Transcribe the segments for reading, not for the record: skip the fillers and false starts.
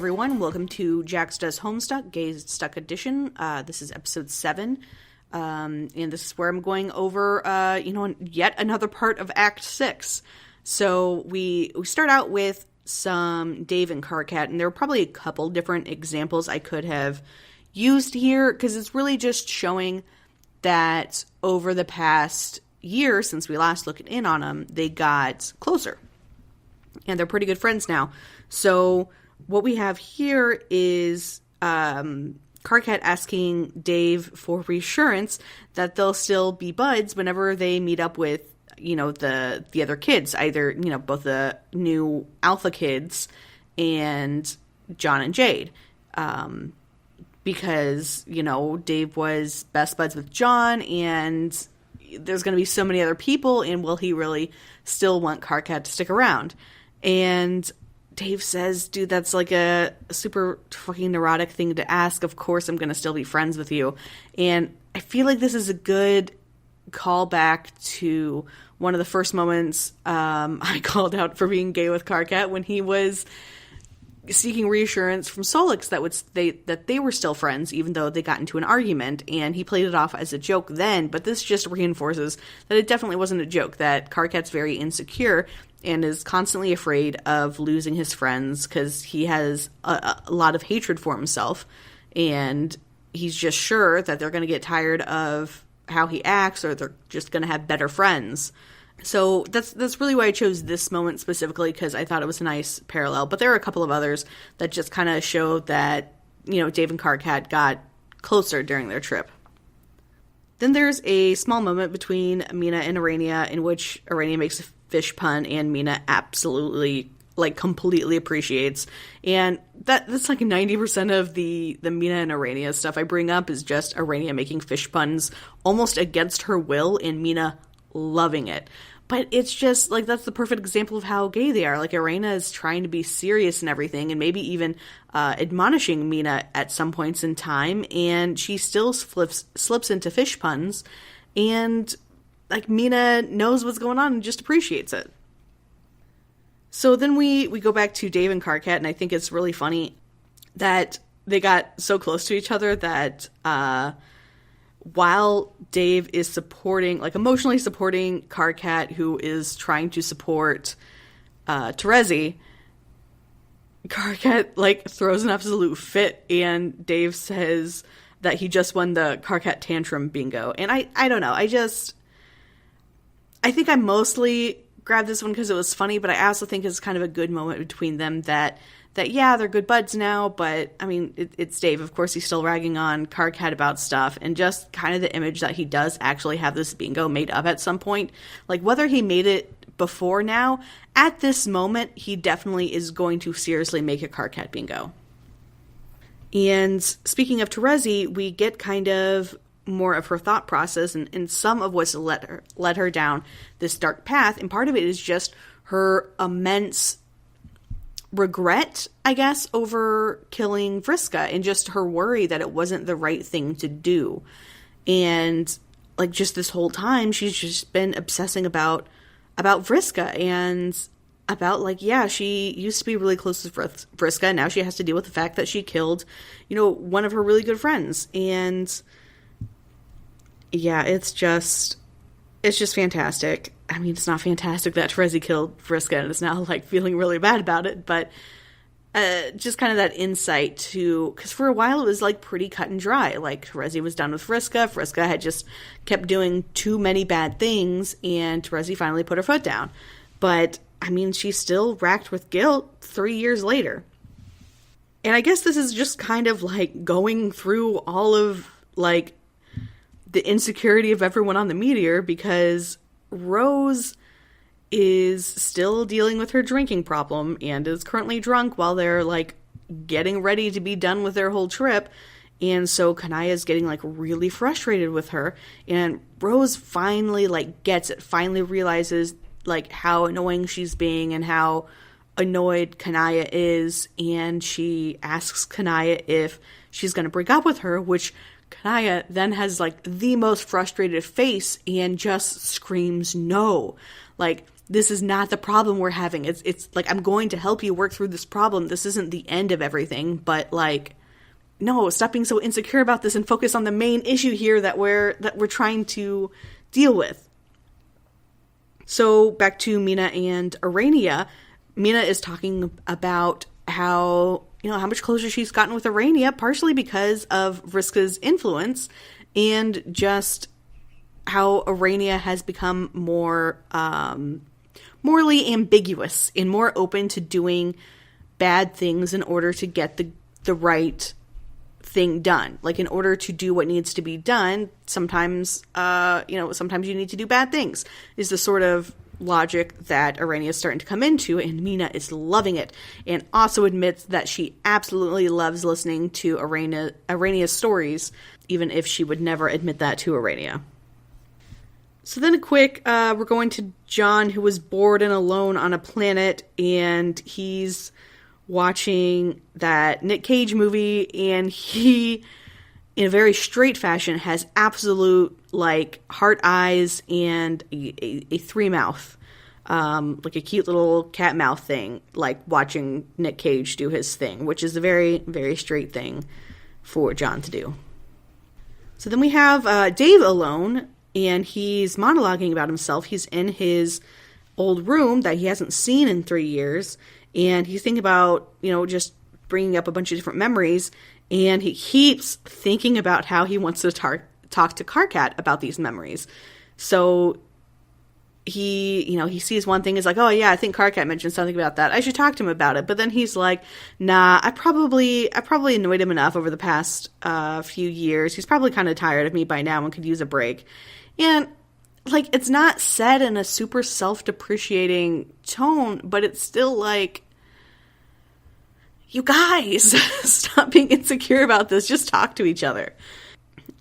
everyone, welcome to Jax Does Homestuck, Gaystuck edition. This is episode 7, and this is where I'm going over, yet another part of Act 6. So we start out with some Dave and Karkat, and there are probably a couple different examples I could have used here, because it's really just showing that over the past year, since we last looked in on them, they got closer. And they're pretty good friends now. So what we have here is Karkat asking Dave for reassurance that they'll still be buds whenever they meet up with, the other kids, either, both the new alpha kids and John and Jade. Because, Dave was best buds with John, and there's going to be so many other people, and will he really still want Karkat to stick around? And Dave says, dude, that's like a super fucking neurotic thing to ask. Of course I'm going to still be friends with you. And I feel like this is a good callback to one of the first moments I called out for being gay with Karkat, when he was seeking reassurance from Solix that they were still friends, even though they got into an argument, and he played it off as a joke then, but this just reinforces that it definitely wasn't a joke, that Karkat's very insecure and is constantly afraid of losing his friends, because he has a lot of hatred for himself, and he's just sure that they're going to get tired of how he acts, or they're just going to have better friends. So that's really why I chose this moment specifically, because I thought it was a nice parallel. But there are a couple of others that just kind of show that, Dave and Karkat got closer during their trip. Then there's a small moment between Mina and Arania in which Arania makes a fish pun and Mina absolutely, completely appreciates. And that's 90% of the Mina and Arania stuff I bring up is just Arania making fish puns almost against her will and Mina loving it. But it's just, that's the perfect example of how gay they are. Arania is trying to be serious and everything, and maybe even admonishing Mina at some points in time, and she still slips into fish puns, and, Mina knows what's going on and just appreciates it. So then we go back to Dave and Karkat, and I think it's really funny that they got so close to each other that, while Dave is supporting, emotionally supporting Karkat, who is trying to support Terezi, Karkat, throws an absolute fit, and Dave says that he just won the Karkat tantrum bingo. And I don't know, I think I mostly grabbed this one because it was funny, but I also think it's kind of a good moment between them that yeah, they're good buds now, but, it's Dave. Of course, he's still ragging on Karkat about stuff, and just kind of the image that he does actually have this bingo made up at some point. Whether he made it before now, at this moment, he definitely is going to seriously make a Karkat bingo. And speaking of Terezi, we get kind of more of her thought process and some of what's led her down this dark path, and part of it is just her immense regret, I guess, over killing Vriska, and just her worry that it wasn't the right thing to do. And just this whole time she's just been obsessing about Vriska, and about she used to be really close to Vriska, and now she has to deal with the fact that she killed one of her really good friends. And yeah, it's just fantastic. It's not fantastic that Terezi killed Vriska and is now, feeling really bad about it, but just kind of that insight to... Because for a while it was, pretty cut and dry. Terezi was done with Vriska. Vriska had just kept doing too many bad things, and Terezi finally put her foot down. But, she's still racked with guilt 3 years later. And I guess this is just kind of, going through all of, the insecurity of everyone on the Meteor, because Rose is still dealing with her drinking problem and is currently drunk while they're getting ready to be done with their whole trip. And so Kanaya's getting really frustrated with her, and Rose finally gets it, finally realizes how annoying she's being and how annoyed Kanaya is, and she asks Kanaya if she's going to break up with her, which Kanaya then has the most frustrated face and just screams no. this is not the problem we're having. It's like, I'm going to help you work through this problem. This isn't the end of everything, but like, no, stop being so insecure about this and focus on the main issue here that we're trying to deal with. So back to Mina and Arania. Mina is talking about how much closer she's gotten with Arania, partially because of Vriska's influence, and just how Arania has become more morally ambiguous and more open to doing bad things in order to get the right thing done. Like, in order to do what needs to be done, sometimes you need to do bad things, is the sort of logic that Arania is starting to come into, and Mina is loving it, and also admits that she absolutely loves listening to Arania's stories, even if she would never admit that to Arania. So then we're going to John, who was bored and alone on a planet, and he's watching that Nick Cage movie, and he, in a very straight fashion, has absolute, like, heart eyes and a three mouth, like a cute little cat mouth thing, like watching Nick Cage do his thing, which is a very, very straight thing for John to do. So then we have Dave alone, and he's monologuing about himself. He's in his old room that he hasn't seen in 3 years, and he's thinking about, just bringing up a bunch of different memories, and he keeps thinking about how he wants to talk to Karkat about these memories. So he sees one thing, is like, oh yeah, I think Karkat mentioned something about that. I should talk to him about it. But then he's like, nah, I probably annoyed him enough over the past few years. He's probably kind of tired of me by now and could use a break. And like, it's not said in a super self-depreciating tone, but it's still like, you guys, stop being insecure about this. Just talk to each other.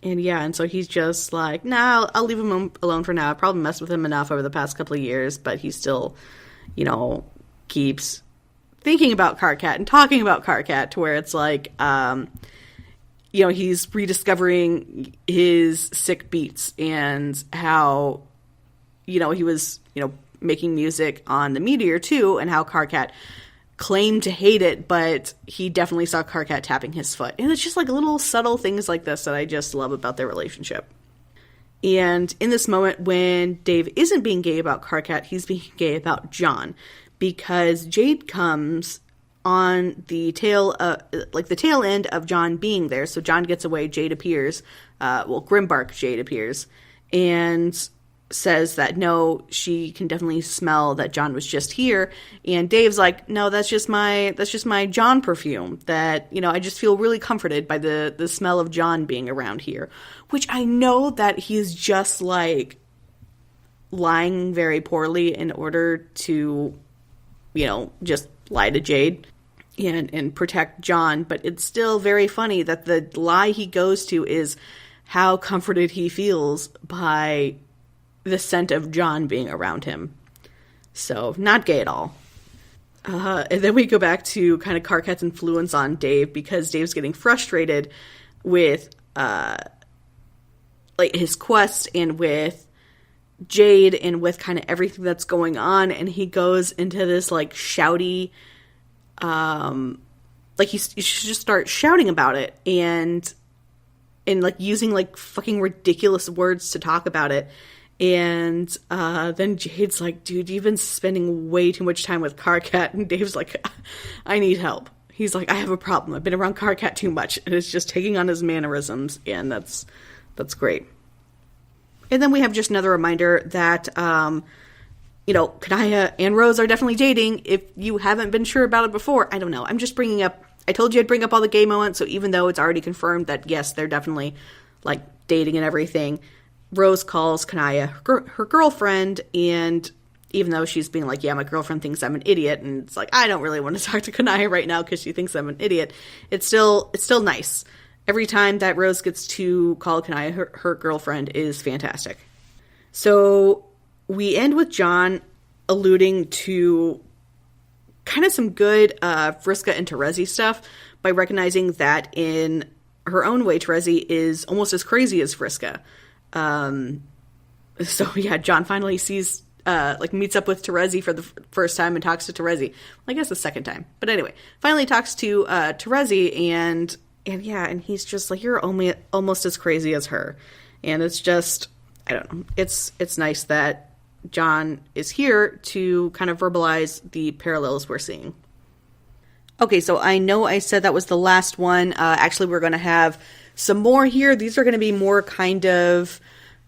And so he's just like, nah, I'll leave him alone for now. I probably messed with him enough over the past couple of years, but he still, keeps thinking about Karkat and talking about Karkat, to where it's like, he's rediscovering his sick beats and how, he was, making music on the Meteor too, and how Karkat claimed to hate it, but he definitely saw Karkat tapping his foot. And it's just like little subtle things like this that I just love about their relationship. And in this moment when Dave isn't being gay about Karkat, he's being gay about John, because Jade comes on the tail end of John being there. So John gets away, Jade appears, Grimbark Jade appears, and says that no, she can definitely smell that John was just here. And Dave's like, no, that's just my John perfume, that, I just feel really comforted by the smell of John being around here. Which I know that he's just like lying very poorly in order to, just lie to Jade and protect John. But it's still very funny that the lie he goes to is how comforted he feels by the scent of John being around him. So, not gay at all. And then we go back to kind of Karkat's influence on Dave, because Dave's getting frustrated with his quest and with Jade and with kind of everything that's going on, and he goes into this like shouty, he should just start shouting about it and like using like fucking ridiculous words to talk about it. And then Jade's like, dude, you've been spending way too much time with Karkat. And Dave's like, I need help. He's like, I have a problem. I've been around Karkat too much. And it's just taking on his mannerisms. And that's great. And then we have just another reminder that, Kanaya and Rose are definitely dating. If you haven't been sure about it before, I don't know. I'm just bringing up, I told you I'd bring up all the gay moments. So even though it's already confirmed that, yes, they're definitely like dating and everything, Rose calls Kanaya her girlfriend, and even though she's being like, yeah, my girlfriend thinks I'm an idiot, and it's like, I don't really want to talk to Kanaya right now because she thinks I'm an idiot, it's still nice. Every time that Rose gets to call Kanaya her girlfriend is fantastic. So we end with John alluding to kind of some good Vriska and Terezi stuff by recognizing that in her own way, Terezi is almost as crazy as Vriska. So yeah, John finally sees meets up with Terezi for the first time and talks to Terezi. Well, I guess the second time. But anyway, finally talks to Terezi, and he's just like, you're only almost as crazy as her. And it's just, I don't know. It's nice that John is here to kind of verbalize the parallels we're seeing. Okay, so I know I said that was the last one. Actually, we're going to have some more here. These are going to be more kind of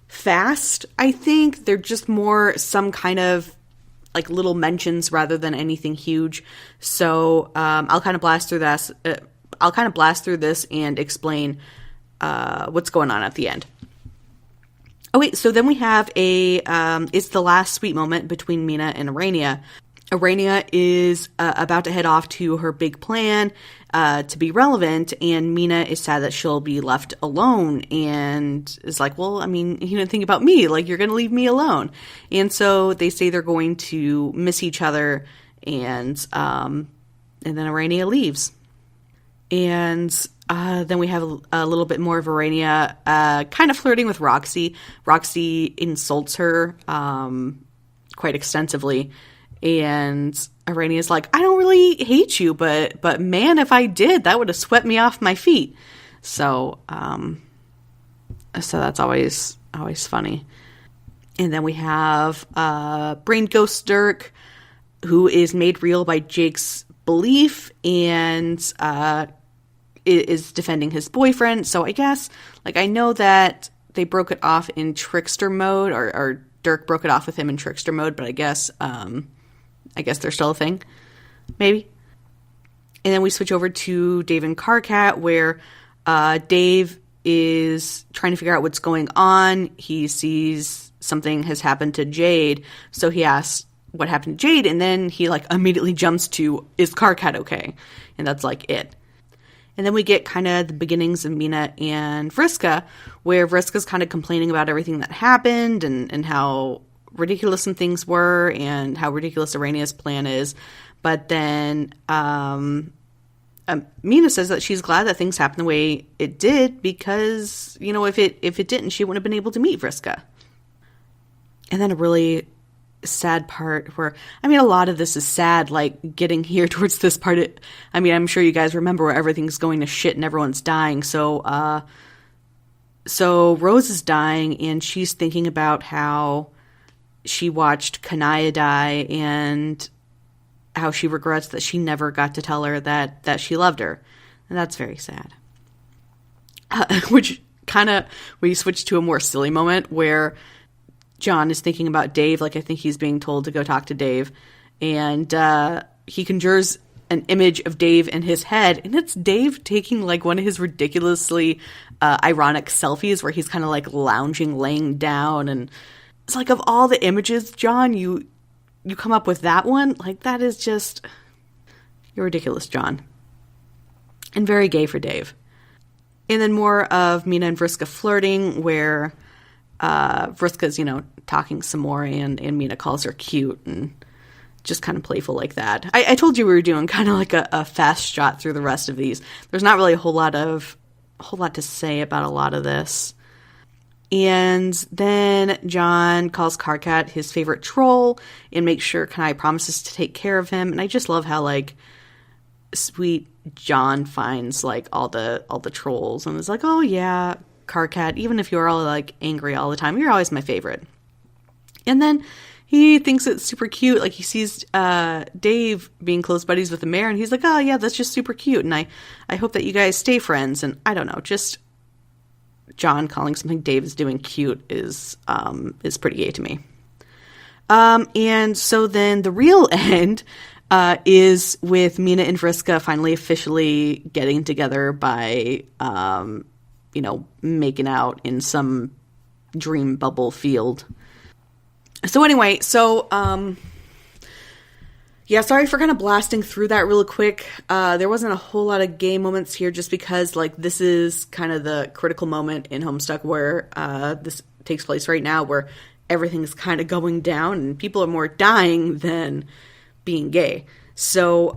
fast, I think. They're just more some kind of like little mentions rather than anything huge. So I'll kind of blast through this. And explain what's going on at the end. Okay, so then we have it's the last sweet moment between Mina and Arania. Arania is about to head off to her big plan to be relevant, and Mina is sad that she'll be left alone, and is like, well, I mean, you didn't think about me, like, you're going to leave me alone. And so they say they're going to miss each other, and then Arania leaves. And then we have a little bit more of Arania kind of flirting with Roxy. Roxy insults her quite extensively. And Arania's like, I don't really hate you, but man, if I did, that would have swept me off my feet. So that's always funny. And then we have Brain Ghost Dirk, who is made real by Jake's belief and is defending his boyfriend. So I guess, like, I know that they broke it off in trickster mode, or Dirk broke it off with him in trickster mode, but I guess they're still a thing, maybe. And then we switch over to Dave and Carcat, where Dave is trying to figure out what's going on. He sees something has happened to Jade, so he asks what happened to Jade, and then he like immediately jumps to, is Carcat okay? And that's like it. And then we get kind of the beginnings of Mina and Vriska, where Vriska's kind of complaining about everything that happened and how ridiculous some things were and how ridiculous Arania's plan is. But then Mina says that she's glad that things happened the way it did because, you know, if it didn't, she wouldn't have been able to meet Vriska. And then a really sad part where, I mean, a lot of this is sad, like getting here towards this part. I'm sure you guys remember where everything's going to shit and everyone's dying. So Rose is dying and she's thinking about how she watched Kanaya die and how she regrets that she never got to tell her that she loved her. And that's very sad. Which kind of, we switch to a more silly moment where John is thinking about Dave, like I think he's being told to go talk to Dave, and he conjures an image of Dave in his head, and it's Dave taking like one of his ridiculously ironic selfies where he's kind of like lounging, laying down, and it's like, of all the images, John, you come up with that one? Like, that is just, you're ridiculous, John. And very gay for Dave. And then more of Mina and Vriska flirting, where Vriska's, talking some more, and Mina calls her cute, and just kind of playful like that. I told you we were doing kind of like a fast shot through the rest of these. There's not really a whole lot to say about a lot of this. And then John calls Carcat his favorite troll and makes sure Kanai promises to take care of him. And I just love how, like, sweet John finds, like, all the trolls and is like, oh yeah, Carcat, even if you're all like angry all the time, you're always my favorite. And then he thinks it's super cute. Like, he sees Dave being close buddies with the mayor, and he's like, oh yeah, that's just super cute. And I hope that you guys stay friends. And I don't know, just John calling something Dave is doing cute is pretty gay to me. And so then the real end is with Mina and Vriska finally officially getting together by, making out in some dream bubble field. So anyway, sorry for kind of blasting through that real quick. There wasn't a whole lot of gay moments here just because, like, this is kind of the critical moment in Homestuck where this takes place right now, where everything's kind of going down and people are more dying than being gay. So,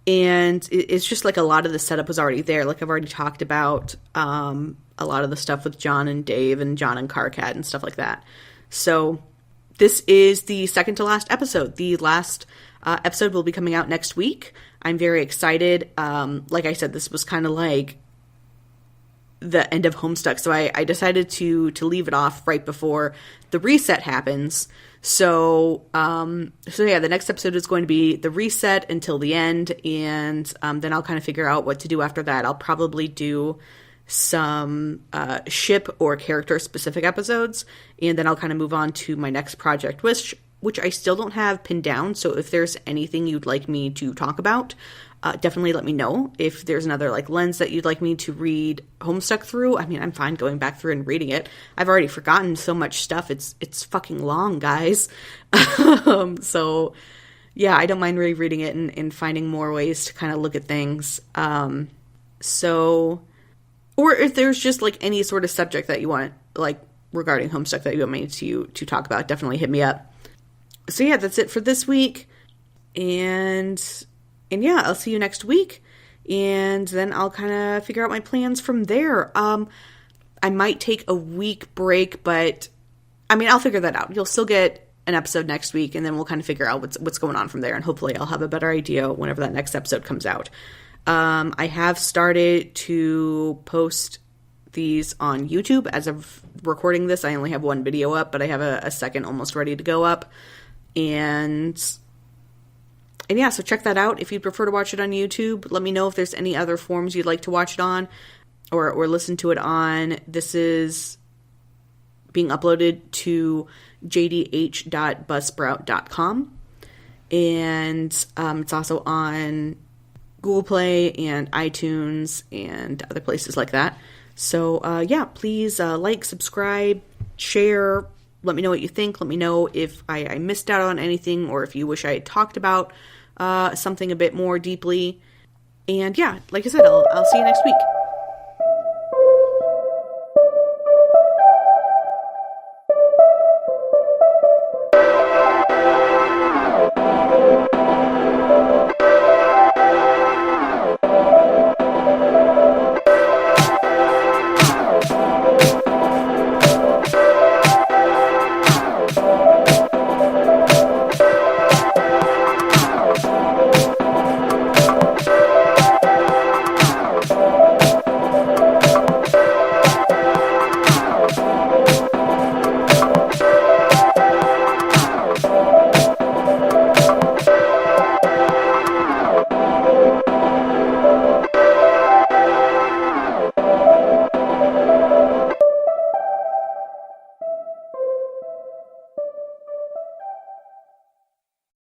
and it's just like a lot of the setup was already there. Like, I've already talked about a lot of the stuff with John and Dave and John and Carcat and stuff like that. So this is the second to last episode. The last episode will be coming out next week. I'm very excited. Like I said, this was kind of like the end of Homestuck, so I decided to leave it off right before the reset happens. So yeah, the next episode is going to be the reset until the end, and then I'll kind of figure out what to do after that. I'll probably do some ship or character specific episodes, and then I'll kind of move on to my next project, which I still don't have pinned down. So if there's anything you'd like me to talk about, definitely let me know. If there's another like lens that you'd like me to read Homestuck through, I mean, I'm fine going back through and reading it. I've already forgotten so much stuff. It's fucking long, guys. So yeah, I don't mind rereading it and finding more ways to kind of look at things. Or if there's just like any sort of subject that you want, like regarding Homestuck that you want me to talk about, definitely hit me up. So yeah, that's it for this week. And yeah, I'll see you next week. And then I'll kind of figure out my plans from there. I might take a week break, but I mean, I'll figure that out. You'll still get an episode next week, and then we'll kind of figure out what's going on from there. And hopefully I'll have a better idea whenever that next episode comes out. I have started to post these on YouTube. As of recording this, I only have one video up, but I have a second almost ready to go up. And yeah, so check that out. If you'd prefer to watch it on YouTube, let me know if there's any other forms you'd like to watch it on or listen to it on. This is being uploaded to jdh.buzzsprout.com. And it's also on Google Play and iTunes and other places like that. So yeah, please like, subscribe, share. Let me know what you think. Let me know if I missed out on anything, or if you wish I had talked about something a bit more deeply. And yeah, like I said, I'll see you next week.